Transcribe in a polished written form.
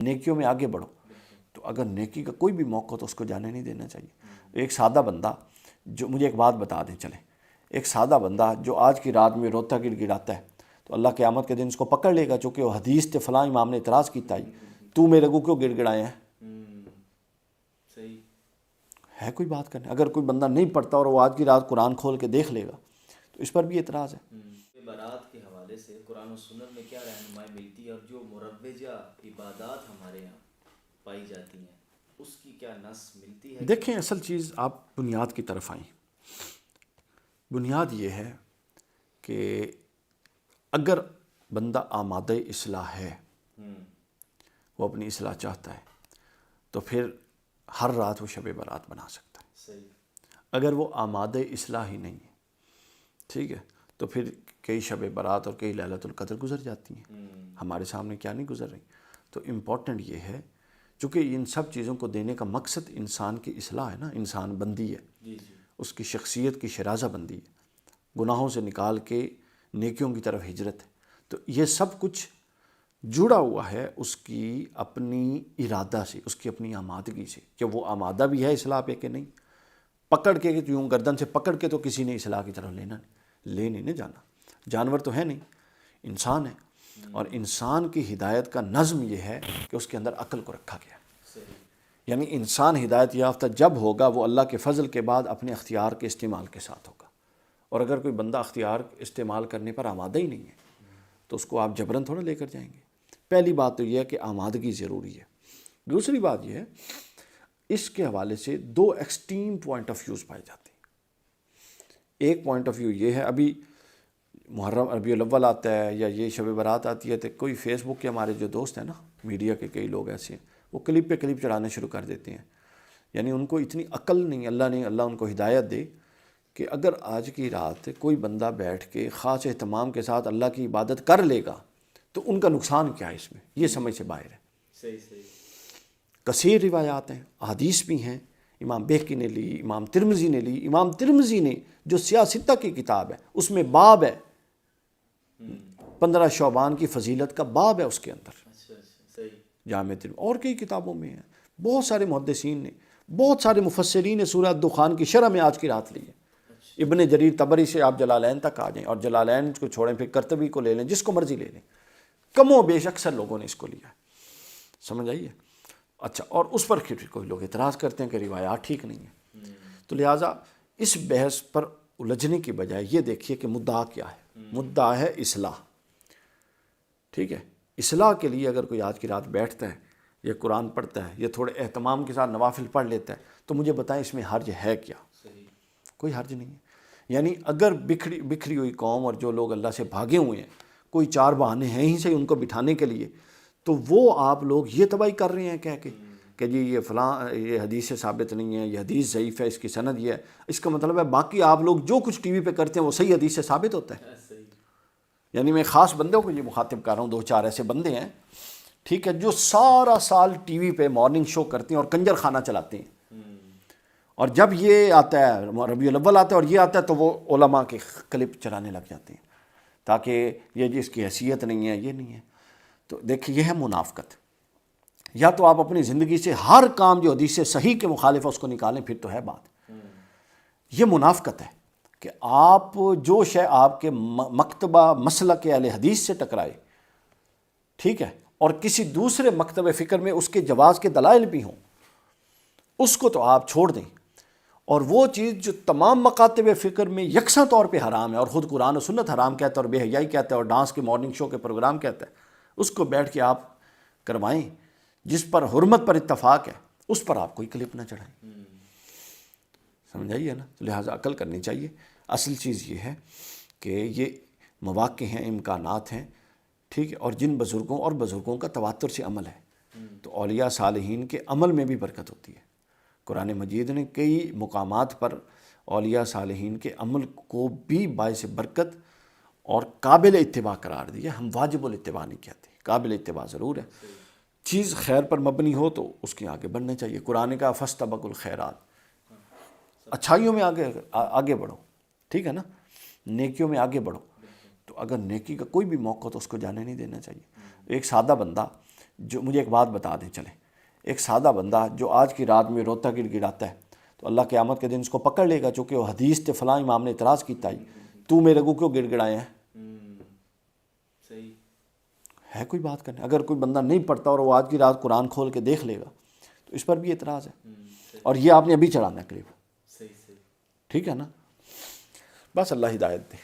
نیکیوں میں آگے بڑھو. تو اگر نیکی کا کوئی بھی موقع ہو تو اس کو جانے نہیں دینا چاہیے. ایک سادہ بندہ جو, مجھے ایک بات بتا دیں چلیں, ایک سادہ بندہ جو آج کی رات میں روتا گڑ گڑاتا ہے تو اللہ قیامت کے دن اس کو پکڑ لے گا, چونکہ وہ حدیث تے فلاں امام نے اعتراض کیتا ہی, تو میرے کو کیوں گڑ گڑائے ہیں؟ ہے کوئی بات کرنے؟ اگر کوئی بندہ نہیں پڑھتا اور وہ آج کی رات قرآن کھول کے دیکھ لے گا تو اس پر بھی اعتراض ہے. برات کے حوالے سے قرآن و سنت میں کیا رہنمائی ملتی ہے, اور جو مروجہ عبادات ہمارے یہاں پائی جاتی ہیں اس کی کیا نص ملتی ہے؟ دیکھیں, اصل چیز آپ بنیاد کی طرف آئیں. بنیاد یہ ہے کہ اگر بندہ آمادہ اصلاح ہے, وہ اپنی اصلاح چاہتا ہے, تو پھر ہر رات وہ شب برات بنا سکتا ہے. اگر وہ آمادہ اصلاح ہی نہیں ہے, ٹھیک ہے, تو پھر کئی شب برات اور کئی لیلۃ القدر گزر جاتی ہیں, ہمارے سامنے کیا نہیں گزر رہی. تو امپورٹنٹ یہ ہے, چونکہ ان سب چیزوں کو دینے کا مقصد انسان کی اصلاح ہے نا, انسان بندی ہے, اس کی شخصیت کی شرازہ بندی ہے, گناہوں سے نکال کے نیکیوں کی طرف ہجرت ہے. تو یہ سب کچھ جڑا ہوا ہے اس کی اپنی ارادہ سے, اس کی اپنی آمادگی سے, کہ وہ آمادہ بھی ہے اصلاح پہ کہ نہیں. پکڑ کے یوں گردن سے پکڑ کے تو کسی نے اصلاح کی طرف لے نہیں جانا. جانور تو ہے نہیں, انسان ہے, اور انسان کی ہدایت کا نظم یہ ہے کہ اس کے اندر عقل کو رکھا گیا. یعنی انسان ہدایت یافتہ جب ہوگا وہ اللہ کے فضل کے بعد اپنے اختیار کے استعمال کے ساتھ ہوگا. اور اگر کوئی بندہ اختیار استعمال کرنے پر آمادہ ہی نہیں ہے تو اس کو آپ جبراً تھوڑا لے کر جائیں گے. پہلی بات تو یہ ہے کہ آمادگی ضروری ہے. دوسری بات یہ ہے, اس کے حوالے سے دو ایکسٹریم پوائنٹ آف ویوز پائے جاتے ہیں. ایک پوائنٹ آف ویو یہ ہے, ابھی محرم ربیع الاول آتا ہے یا یہ شب برات آتی ہے تو کوئی فیس بک کے ہمارے جو دوست ہیں نا, میڈیا کے کئی لوگ ایسے ہیں, وہ کلپ پہ کلپ چڑھانا شروع کر دیتے ہیں. یعنی ان کو اتنی عقل نہیں, اللہ ان کو ہدایت دے کہ اگر آج کی رات کوئی بندہ بیٹھ کے خاص اہتمام کے ساتھ اللہ کی عبادت کر لے گا تو ان کا نقصان کیا ہے اس میں, یہ سمجھ سے باہر ہے. کثیر روایات ہیں, احادیث بھی ہیں, امام بیہقی نے لی, امام ترمذی نے لی. امام ترمذی نے جو سیاستہ کی کتاب ہے اس میں باب ہے, 15 شعبان کی فضیلت کا باب ہے اس کے اندر, جامع ترمذی. اور کئی کتابوں میں ہیں. بہت سارے محدثین نے, بہت سارے مفسرین نے سورہ دخان کی شرح میں آج کی رات لی ہے. ابن جریر طبری سے آپ جلالین تک آ جائیں, اور جلالین کو چھوڑیں پھر قرطبی کو لے لیں, جس کو مرضی لے لیں, کم و بیش اکثر لوگوں نے اس کو لیا ہے. سمجھ آئیے؟ اچھا, اور اس پر پھر کوئی لوگ اعتراض کرتے ہیں کہ روایات ٹھیک نہیں ہیں. تو لہٰذا اس بحث پر الجھنے کی بجائے یہ دیکھیے کہ مدعا کیا ہے. مدعا ہے اصلاح. ٹھیک ہے, اصلاح کے لیے اگر کوئی آج کی رات بیٹھتا ہے, یہ قرآن پڑھتا ہے, یہ تھوڑے اہتمام کے ساتھ نوافل پڑھ لیتا ہے, تو مجھے بتائیں اس میں حرج ہے کیا؟ کوئی حرج نہیں ہے. یعنی اگر بکھری ہوئی قوم اور جو لوگ اللہ سے بھاگے ہوئے ہیں, کوئی چار بہانے ہیں ہی صحیح ان کو بٹھانے کے لیے, تو وہ آپ لوگ یہ تباہی کر رہے ہیں کہہ کے کہ جی یہ فلاں, یہ حدیث سے ثابت نہیں ہے, یہ حدیث ضعیف ہے, اس کی سند یہ ہے. اس کا مطلب ہے باقی آپ لوگ جو کچھ ٹی وی پہ کرتے ہیں وہ صحیح حدیث سے ثابت ہوتا ہے. یعنی میں خاص بندوں کو یہ مخاطب کر رہا ہوں, 2-4 ایسے بندے ہیں, ٹھیک ہے, جو سارا سال ٹی وی پہ مارننگ شو کرتے ہیں اور کنجر خانہ چلاتے ہیں, اور جب یہ آتا ہے ربیع الاول آتا ہے اور یہ آتا ہے تو وہ علماء کے کلپ چلانے لگ جاتے ہیں تاکہ یہ جس کی حیثیت نہیں ہے, یہ نہیں ہے. تو دیکھیے یہ ہے منافقت. یا تو آپ اپنی زندگی سے ہر کام جو حدیث سے صحیح کے مخالف ہے اس کو نکالیں, پھر تو ہے بات. یہ منافقت ہے کہ آپ جو شے آپ کے مکتبہ مسلک اہل حدیث سے ٹکرائے, ٹھیک ہے, اور کسی دوسرے مکتبہ فکر میں اس کے جواز کے دلائل بھی ہوں, اس کو تو آپ چھوڑ دیں. اور وہ چیز جو تمام مکاتب فکر میں یکساں طور پہ حرام ہے, اور خود قرآن و سنت حرام کہتا ہے, اور بے حیائی کہتا ہے, اور ڈانس کے مارننگ شو کے پروگرام کہتا ہے, اس کو بیٹھ کے آپ کروائیں. جس پر حرمت پر اتفاق ہے اس پر آپ کوئی کلپ نہ چڑھائیں. سمجھ آئیے نا؟ لہٰذا عقل کرنی چاہیے. اصل چیز یہ ہے کہ یہ مواقع ہیں, امکانات ہیں, ٹھیک ہے, اور جن بزرگوں کا تواتر سے عمل ہے, تو اولیاء صالحین کے عمل میں بھی برکت ہوتی ہے. قرآن مجید نے کئی مقامات پر اولیاء صالحین کے عمل کو بھی باعث برکت اور قابل اتباع قرار دیا. ہم واجب الاتباع نہیں کہتے, قابل اتباع ضرور ہے. چیز خیر پر مبنی ہو تو اس کے آگے بڑھنا چاہیے. قرآن کا فاستبقوا الخیرات, اچھائیوں میں آگے بڑھو, ٹھیک ہے نا, نیکیوں میں آگے بڑھو. تو اگر نیکی کا کوئی بھی موقع تو اس کو جانے نہیں دینا چاہیے. ایک سادہ بندہ جو مجھے ایک بات بتا دیں چلے، ایک سادہ بندہ جو آج کی رات میں روتا گڑ گڑاتا ہے تو اللہ قیامت کے دن اس کو پکڑ لے گا، چونکہ وہ حدیث تے فلاں امام نے اعتراض کیتا ہی، تو میرے کو کیوں گڑ گڑائے ہیں؟ صحیح ہے کوئی بات کرنے؟ اگر کوئی بندہ نہیں پڑھتا اور وہ آج کی رات قرآن کھول کے دیکھ لے گا تو اس پر بھی اعتراض ہے، اور یہ آپ نے ابھی چڑھانا ہے کلپ، صحیح صحیح ٹھیک ہے نا؟ بس اللہ ہدایت دے۔